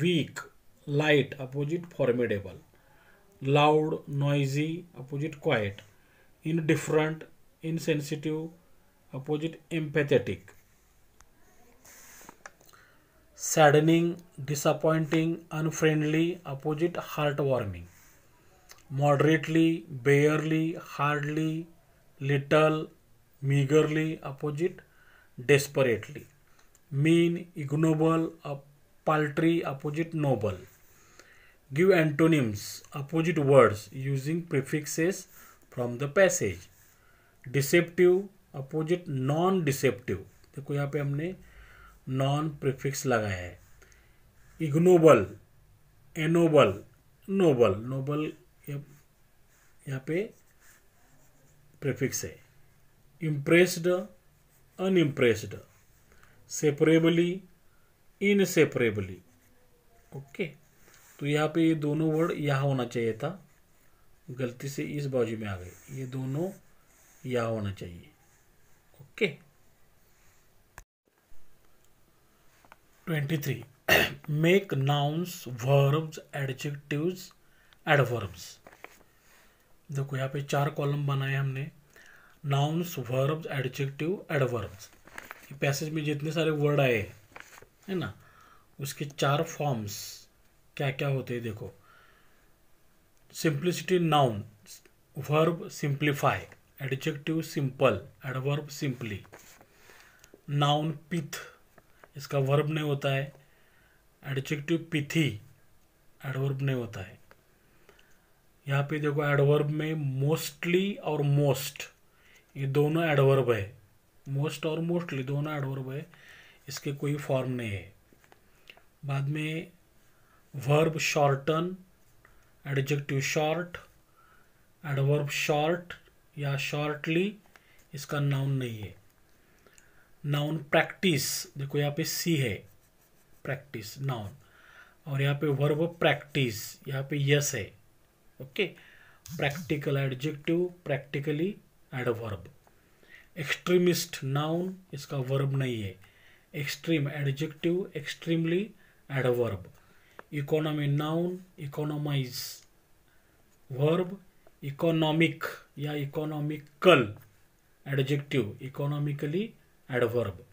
weak, light, opposite formidable, loud, noisy, opposite quiet, indifferent, insensitive, opposite empathetic, saddening, disappointing, unfriendly, opposite heartwarming, moderately, barely, hardly, little, meagerly, opposite desperately, mean, ignoble, paltry, opposite noble. Give antonyms, opposite words using prefixes from the passage. Deceptive, opposite non deceptive, देखो यहाँ पे हमने non prefix लगाया है. Ignoble, एनोबल, Nobel, Nobel यहाँ पे prefix है. Impressed, unimpressed, separably, inseparably. Okay, तो यहाँ पे ये दोनों वर्ड यहाँ होना चाहिए था, गलती से इस बाजू में आ गए, ये दोनों यहाँ होना चाहिए. Okay. 23. Make nouns, verbs, adjectives, adverbs. देखो यहाँ पे 4 कॉलम बनाए हमने. Nouns, verbs, adjective, adverbs. Passage में जितने सारे वर्ड आए है ना, उसके 4 फॉर्म्स क्या क्या होते हैं देखो। Simplicity noun, verb simplify, adjective simple, adverb simply. Noun pith, इसका वर्ब नहीं होता है। एडजेक्टिव पिथी, एडवर्ब नहीं होता है। यहाँ पे देखो एडवर्ब में मोस्टली और मोस्ट, ये दोनों एडवर्ब है। मोस्ट और मोस्टली दोनों एडवर्ब है, इसके कोई फॉर्म नहीं है। बाद में verb shorten, adjective short, adverb short या शॉर्टली, इसका नाउन नहीं है। नाउन प्रैक्टिस, देखो यहाँ पे सी है, प्रैक्टिस नाउन, और यहाँ पे वर्ब प्रैक्टिस, यहाँ पे यस है। Okay, practical adjective, practically adverb. Extremist noun, इसका वर्ब नहीं है। Extreme adjective, extremely adverb. Economy noun, economise verb. Economic या economical adjective, economically adverb.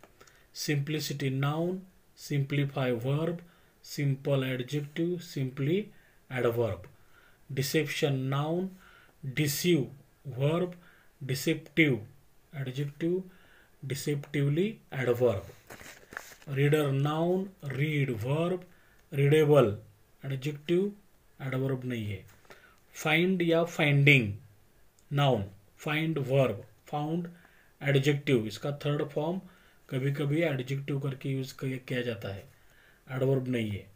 Simplicity noun, simplify verb, simple adjective, simply adverb. Deception noun, deceive verb, deceptive adjective, deceptively adverb. Reader noun, read verb, readable adjective, adverb नहीं है। Find या finding noun, find verb, found adjective, इसका third form कभी कभी adjective करके use किया जाता है, एडवर्ब नहीं है।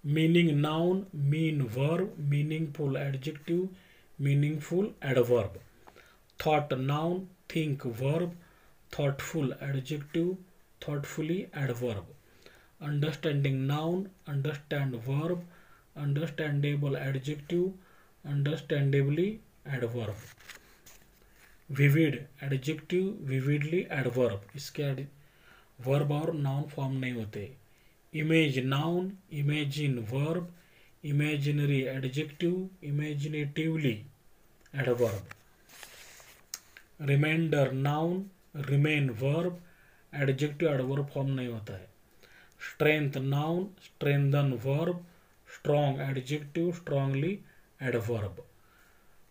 Meaning noun, mean verb, meaningful adjective, meaningful adverb. Thought noun, think verb, thoughtful adjective, thoughtfully adverb. Understanding noun, understand verb, understandable adjective, understandably adverb. Vivid adjective, vividly adverb, इसके verb और noun form नहीं होते। Image noun, imagine verb, imaginary adjective, imaginatively adverb. Reminder noun, remain verb, adjective adverb form नहीं होता है। Strength noun, strengthen verb, strong adjective, strongly adverb.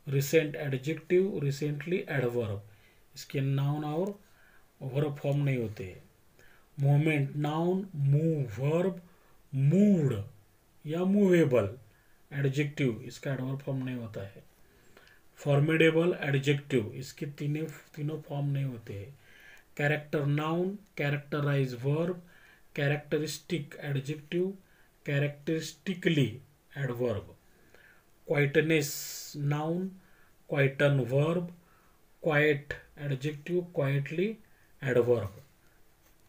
Recent adjective, recently adverb, इसके noun और verb form नहीं होते। Movement noun, move verb, moved या movable adjective, इसका adverb form नहीं होता है। फॉर्मिडेबल एडजेक्टिव, इसके तीनों फॉर्म नहीं होते हैं। Character noun, characterize verb, characteristic adjective, characteristically adverb. Quietness noun, quieten verb, quiet adjective, quietly adverb.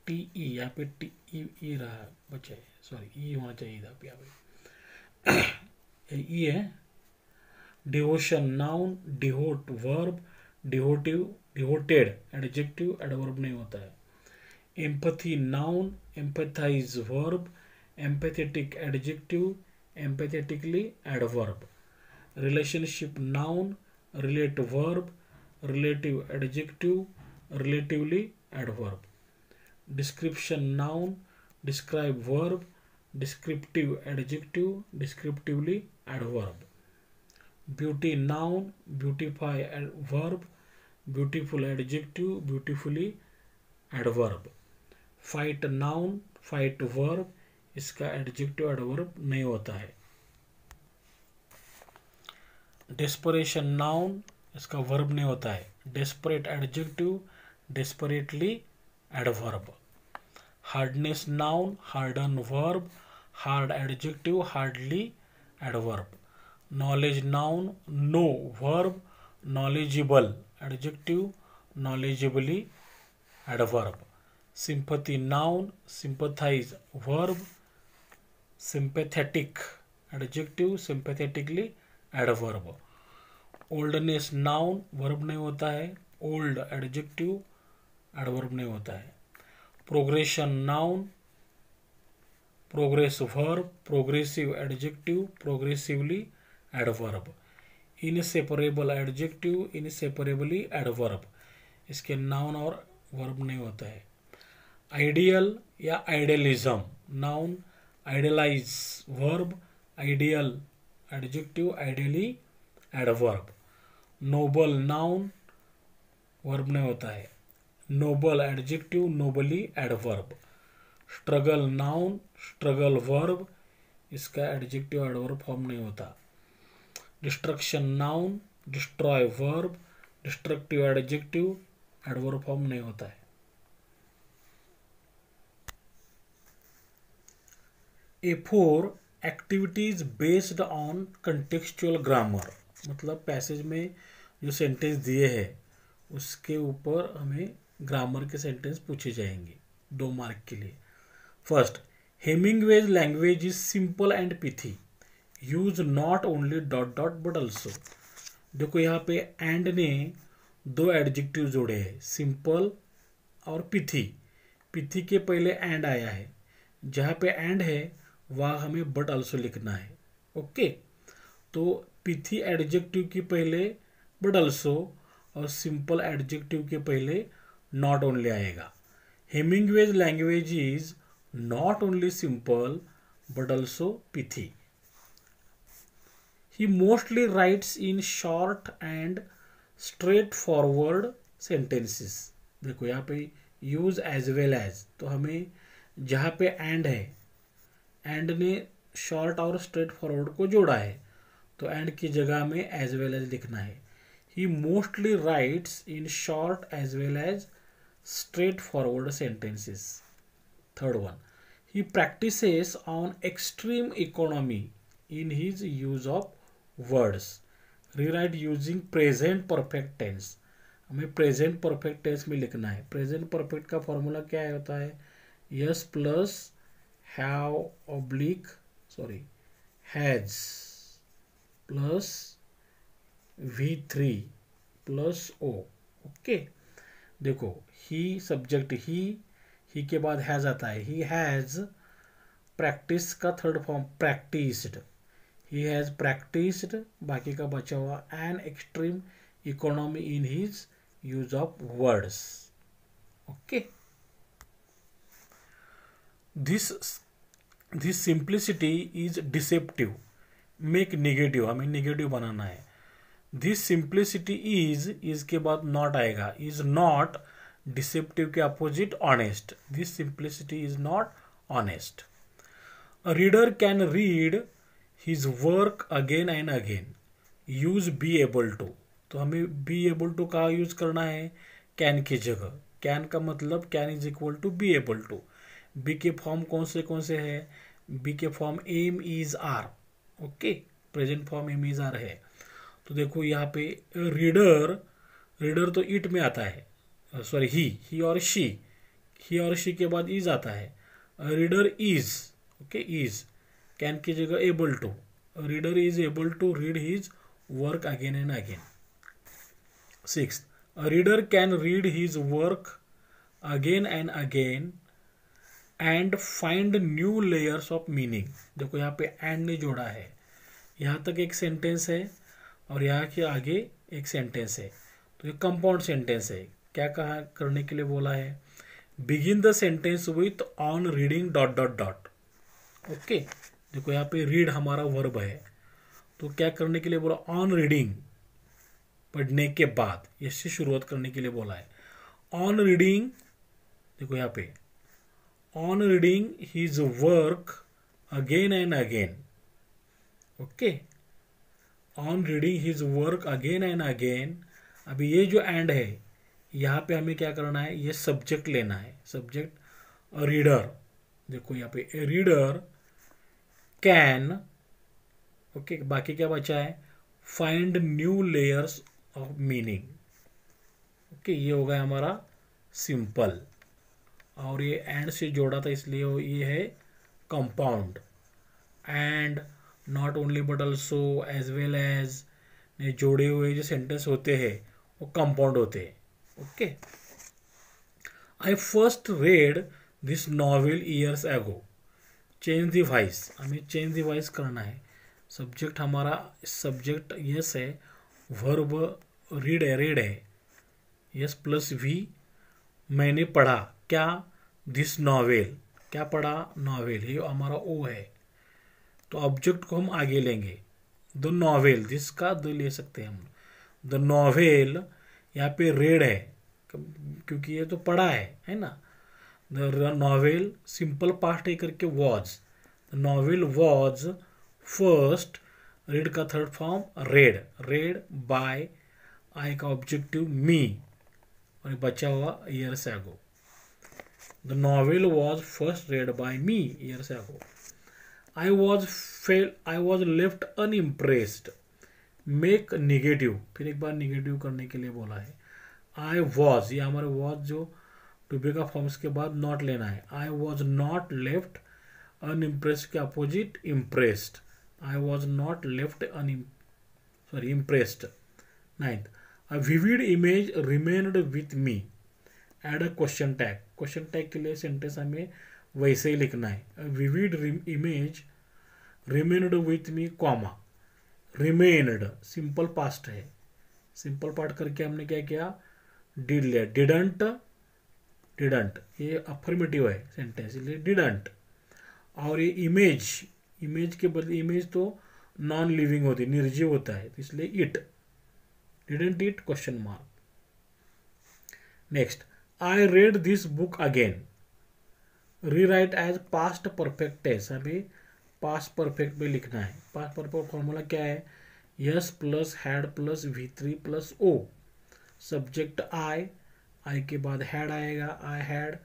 T E, यहाँ पे टी रहा बच्चे, सॉरी ई होना चाहिए था यहाँ पे, ई है। Devotion noun, devote verb, devotive, devoted adjective, adverb नहीं होता है। Empathy noun, empathise verb, empathetic adjective, empathetically adverb. Relationship noun, relate verb, relative adjective, relatively adverb. Description noun, describe verb, descriptive adjective, descriptively adverb. Beauty noun, beautify verb, beautiful adjective, beautifully adverb. Fight noun, fight verb, इसका adjective adverb नहीं होता है। Desperation noun, इसका verb नहीं होता है। Desperate adjective, desperately adverb. Hardness noun, harden verb, hard adjective, hardly adverb. Knowledge noun, know verb, knowledgeable adjective, knowledgeably adverb. Sympathy noun, sympathise verb, sympathetic adjective, sympathetically adverb. Oldness noun, verb नहीं होता है, old adjective, adverb नहीं होता है। Progression noun, progress verb, progressive adjective, progressively adverb. Inseparable adjective, inseparably adverb, इसके noun और verb नहीं होता है। आइडियल या idealism, noun idealise, verb ideal, adjective ideally, adverb. Noble noun, verb नहीं होता है, noble adjective, nobly adverb. Struggle noun, struggle verb, इसका एडजेक्टिव एडवर्ब फॉर्म नहीं होता। Destruction noun, destroy verb, destructive adjective, adverb form नहीं होता है। A4 activities based on contextual grammar, मतलब पैसेज में जो सेंटेंस दिए हैं उसके ऊपर हमें ग्रामर के सेंटेंस पूछे जाएंगे 2 मार्क के लिए। First, Hemingway's language is simple and pithy, use not only dot dot but also. देखो यहाँ पे एंड ने 2 एडजेक्टिव जोड़े हैं, सिंपल और पिथी। पिथी के पहले एंड आया है, जहाँ पे एंड है वहाँ हमें बट ऑल्सो लिखना है। ओके, तो पिथी एडजेक्टिव के पहले बट ऑल्सो और सिंपल एडजेक्टिव के पहले नॉट ओनली आएगा। Hemingway's language is not only simple but also pithy. He mostly writes in short and straightforward sentences। देखो यहाँ पे use as well as, तो हमें जहाँ पे and है, and ने short और straightforward को जोड़ा है, तो and की जगह में as well as लिखना है। He mostly writes in short as well as straightforward sentences। Third one, he practices on extreme economy in his use of words. Rewrite using present perfect tense, हमें present perfect tense में लिखना है। Present perfect का formula क्या होता है, S plus have oblique has plus V3 plus O. Okay, देखो he subject, he के बाद हैज आता है, ही हैज प्रैक्टिस का third form practised, he has practiced, बाकी का बचा हुआ an extreme economy in his use of words। okay, this simplicity is deceptive, make negative, हमें negative बनाना है। this simplicity is के बाद not आएगा, is not deceptive के opposite honest, this simplicity is not honest। a reader can read his work again and again, use be able to, तो हमें be able to का use करना है can की जगह। can का मतलब can is equal to be able to। be के फॉर्म कौन से है, be के फॉर्म am is are। ओके, present form am is are है। तो देखो यहाँ पे रीडर तो इट में आता है, सॉरी ही और शी के बाद इज आता है। Reader is, okay, is can की जगह able to, reader is able to read his work again and again. 6, reader can read his work again and again and find new layers of meaning. देखो यहाँ पे and ने जोड़ा है, यहाँ तक एक सेंटेंस है और यहाँ के आगे एक सेंटेंस है, तो ये कंपाउंड सेंटेंस है। क्या कहा करने के लिए बोला है, begin the sentence with on reading dot dot dot. Okay, देखो यहाँ पे रीड हमारा वर्ब है, तो क्या करने के लिए बोला, ऑन रीडिंग, पढ़ने के बाद, इससे शुरुआत करने के लिए बोला है। ऑन रीडिंग, देखो यहाँ पे on reading his work again and again. Okay, on reading his work again and again. अभी ये जो एंड है यहाँ पे हमें क्या करना है, ये सब्जेक्ट लेना है, सब्जेक्ट रीडर। देखो यहाँ पे रीडर कैन, ओके, बाकी क्या बचा है, find new layers of meaning. Okay, ये हो गया हमारा सिंपल, और ये एंड से जोड़ा था इसलिए ये है compound. And, not only but also, as well as ने जोड़े हुए जो सेंटेंस होते हैं वो कंपाउंड होते हैं। Okay, I first read this novel years एगो। चेंज द वॉइस, हमें चेंज द वॉइस करना है। सब्जेक्ट हमारा, सब्जेक्ट यस है, वर्ब रेड है, यस प्लस वी, मैंने पढ़ा क्या, दिस नॉवेल, क्या पढ़ा, नॉवेल, ये हमारा ओ है, तो ऑब्जेक्ट को हम आगे लेंगे, द नॉवेल, दिस का द ले सकते हैं हम, द नॉवेल, यहाँ पे रेड है क्योंकि ये तो पढ़ा है ना। द नॉवेल सिंपल पास्ट है करके was, the novel was first read का third form read, read by, I का ऑब्जेक्टिव मी और बचा हुआ years ago. The novel was first read by me years ago. I was left unimpressed, make negative, फिर एक बार negative करने के लिए बोला है। आई वॉज, ये हमारे वॉज जो टू बी का फॉर्म्स के बाद नॉट लेना है। I was not left unimpressed के opposite impressed, I was not left impressed. 9th, a vivid image remained with me, add a question tag, question tag के लिए सेंटेंस हमें वैसे ही लिखना है। A vivid image remained with me comma, remained simple past है, simple part करके हमने क्या किया, डिड लिया, डिडंट, डिडंट ये अफर्मेटिव है सेंटेंस इसलिए डिडंट। और ये इमेज, इमेज के बदले, इमेज तो नॉन लिविंग होती, निर्जीव होता है, तो इसलिए it, didn't it question mark. Next, I read this book again, rewrite as past perfect tense, अभी पास्ट परफेक्ट में लिखना है। पास्ट परफेक्ट फॉर्मूला क्या है, S plus had plus V3 plus O, subject I, I के बाद had आएगा, I had,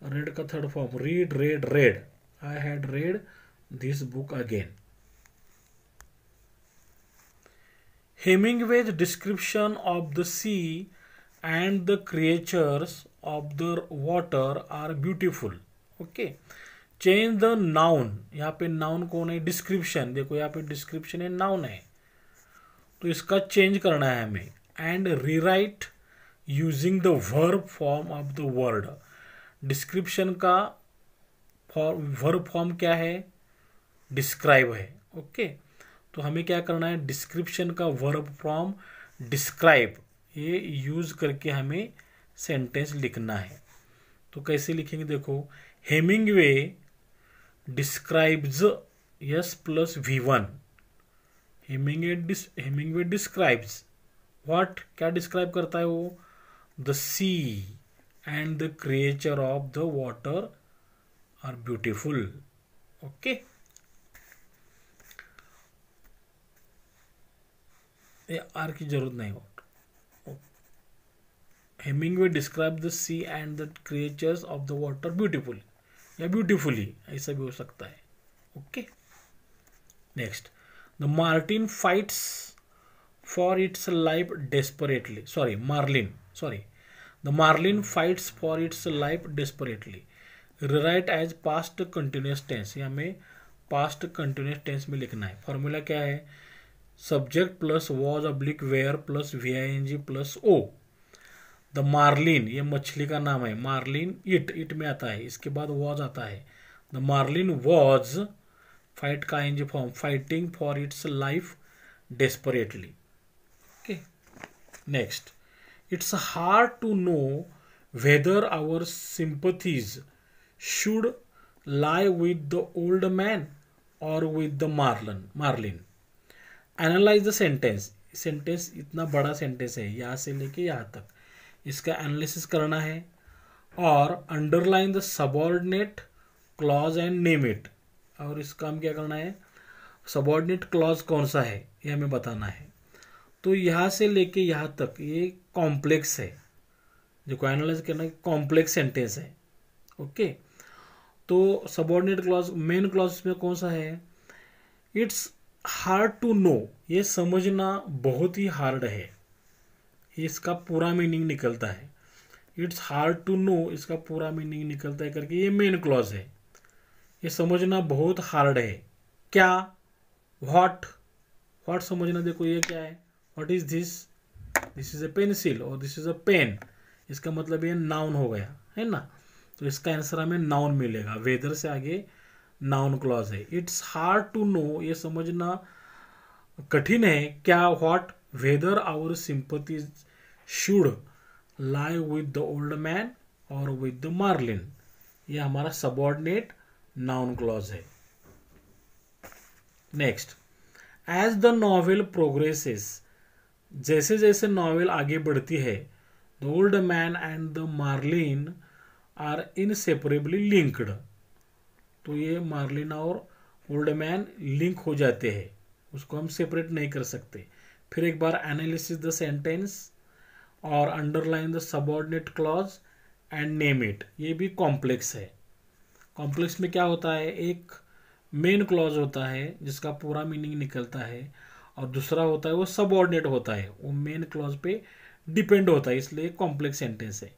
read का third form read, read, read, I had read this book again. Hemingway's description of the sea and the creatures of the water are beautiful. Okay, change the noun, यहाँ पे noun कौन है, description, देखो यहाँ पे description है, noun है, तो इसका चेंज करना है हमें। And rewrite using the verb form of the word, description का वर्ब फॉर्म क्या है, डिस्क्राइब है। ओके, तो हमें क्या करना है, डिस्क्रिप्शन का वर्ब फॉर्म डिस्क्राइब, ये यूज करके हमें सेंटेंस लिखना है। तो कैसे लिखेंगे, देखो, Hemingway describes S plus V1, Hemingway describes what, क्या डिस्क्राइब करता है वो, the sea and the creature of the water are beautiful. Okay, ये आर की जरूरत नहीं हो, Hemingway describe the sea and the creatures of the water beautiful, या ब्यूटीफुली ऐसा भी हो सकता है। Okay, next, the Martin fights for its life desperately, the marlin fights for its life desperately, rewrite as past continuous tense, ये हमें past continuous tense में लिखना है। फॉर्मूला क्या है, subject plus was oblique were plus VING plus O, the marlin, ये मछली का नाम है, मार्लिन इट में आता है, इसके बाद वॉज आता है, द मार्लिन वॉज, फाइट का ING form, fighting for its life desperately. Okay, next, it's hard to know whether our sympathies should lie with the old man or with the marlin. Analyze the sentence, sentence इतना बड़ा sentence है, यहाँ से लेके यहाँ तक, इसका analysis करना है और underline the subordinate clause and name it, और इसका हम क्या करना है, सबऑर्डिनेट क्लॉज कौन सा है ये हमें बताना है। तो यहाँ से लेके यहाँ तक ये कॉम्प्लेक्स है, जो को एनालाइज करना है, कॉम्प्लेक्स सेंटेंस है। ओके, तो सबऑर्डिनेट क्लॉज, मेन क्लॉज में कौन सा है, इट्स हार्ड टू नो, ये समझना बहुत ही हार्ड है, इसका पूरा मीनिंग निकलता है, इट्स हार्ड टू नो, इसका पूरा मीनिंग निकलता है करके ये मेन क्लॉज है, ये समझना बहुत हार्ड है। क्या, व्हाट समझना, देखो ये क्या है, what is this is a pencil और दिस इज अ पेन, इसका मतलब ये नाउन हो गया है ना, तो इसका आंसर हमें नाउन मिलेगा, वेदर से आगे नाउन क्लॉज है। इट्स हार्ड टू नो, ये समझना कठिन है, क्या, what, whether our sympathies should lie with the old man और विद द मार्लिन, ये हमारा सबऑर्डिनेट नाउन क्लॉज है। Next, as the novel progresses, जैसे जैसे नॉवेल आगे बढ़ती है, the old man and the marlin are inseparably linked. तो ये मार्लिन और ओल्ड मैन लिंक हो जाते हैं, उसको हम सेपरेट नहीं कर सकते। फिर एक बार एनालिसिस द सेंटेंस और underline the subordinate clause and name it, ये भी कॉम्प्लेक्स है। कॉम्प्लेक्स में क्या होता है, एक मेन क्लॉज होता है जिसका पूरा मीनिंग निकलता है, और दूसरा होता है वो सबऑर्डिनेट होता है, वो मेन क्लॉज पे डिपेंड होता है, इसलिए कॉम्प्लेक्स सेंटेंस है।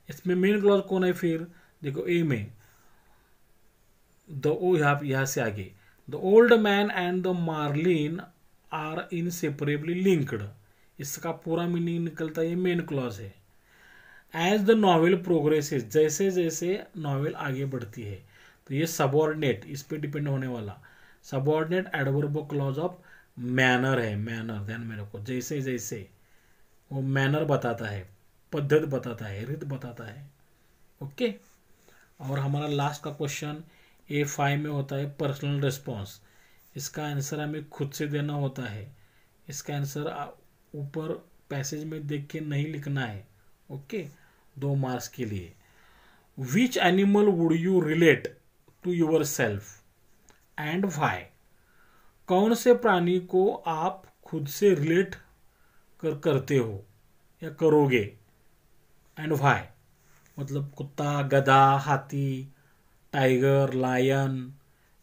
इसमें मेन क्लॉज कौन है, फिर देखो ए में द ओ, यहाँ से आगे, the old man and the marlin are inseparably linked, इसका पूरा मीनिंग निकलता है, ये मेन क्लॉज है। एज द नॉवेल प्रोग्रेसेस, जैसे जैसे नॉवेल आगे बढ़ती है, तो ये सबऑर्डिनेट, इस पे डिपेंड होने वाला subordinate adverb clause of manner है। मैनर ध्यान में रखो, जैसे जैसे वो मैनर बताता है, पद्धत बताता है, रीत बताता है। ओके। और हमारा लास्ट का क्वेश्चन A5 में होता है पर्सनल रिस्पॉन्स। इसका आंसर हमें खुद से देना होता है, इसका आंसर ऊपर पैसेज में देख के नहीं लिखना है। ओके, 2 मार्क्स के लिए। Which animal would you relate to yourself and why, कौन से प्राणी को आप खुद से रिलेट करते हो या करोगे, एंड वाई, मतलब कुत्ता, गधा, हाथी, टाइगर, लायन,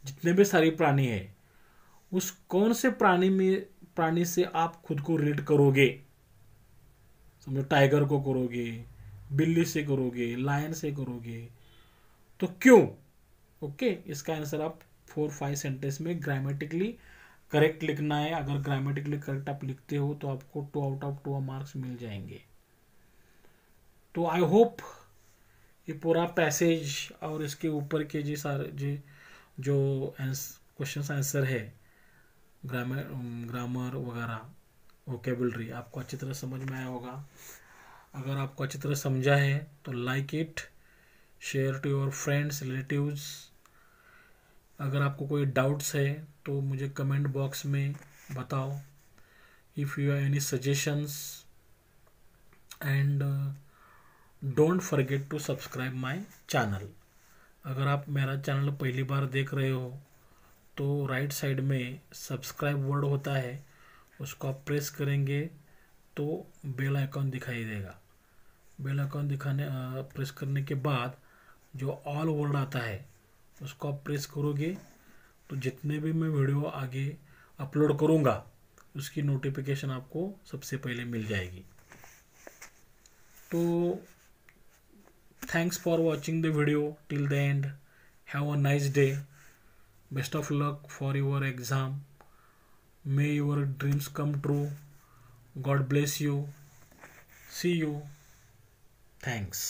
जितने भी सारे प्राणी है, उस कौन से प्राणी से आप खुद को रिलेट करोगे। समझो टाइगर को करोगे, बिल्ली से करोगे, लायन से करोगे, तो क्यों। ओके, इसका आंसर आप 4-5 सेंटेंस में ग्रामेटिकली करेक्ट लिखना है। अगर ग्रामेटिकली करेक्ट आप लिखते हो तो आपको 2 आउट ऑफ 2 मार्क्स मिल जाएंगे। तो आई होप ये पूरा पैसेज और इसके ऊपर के जी सारे जो क्वेश्चन आंसर है, ग्रामर वगैरह, वोकेबलरी, आपको अच्छी तरह समझ में आया होगा। अगर आपको अच्छी तरह समझा है तो like it, share to your friends, relatives. अगर आपको कोई डाउट्स है तो मुझे कमेंट बॉक्स में बताओ। If you have any suggestions, and don't forget to subscribe my channel. अगर आप मेरा चैनल पहली बार देख रहे हो तो राइट साइड में सब्सक्राइब वर्ड होता है, उसको आप प्रेस करेंगे तो बेल आइकॉन दिखाई देगा। बेल आइकॉन प्रेस करने के बाद जो ऑल वर्ड आता है उसको आप प्रेस करोगे तो जितने भी मैं वीडियो आगे अपलोड करूँगा उसकी नोटिफिकेशन आपको सबसे पहले मिल जाएगी। तो thanks for watching the video till the end. Have a nice day. Best of luck for your exam. May your dreams come true. God bless you. See you. Thanks.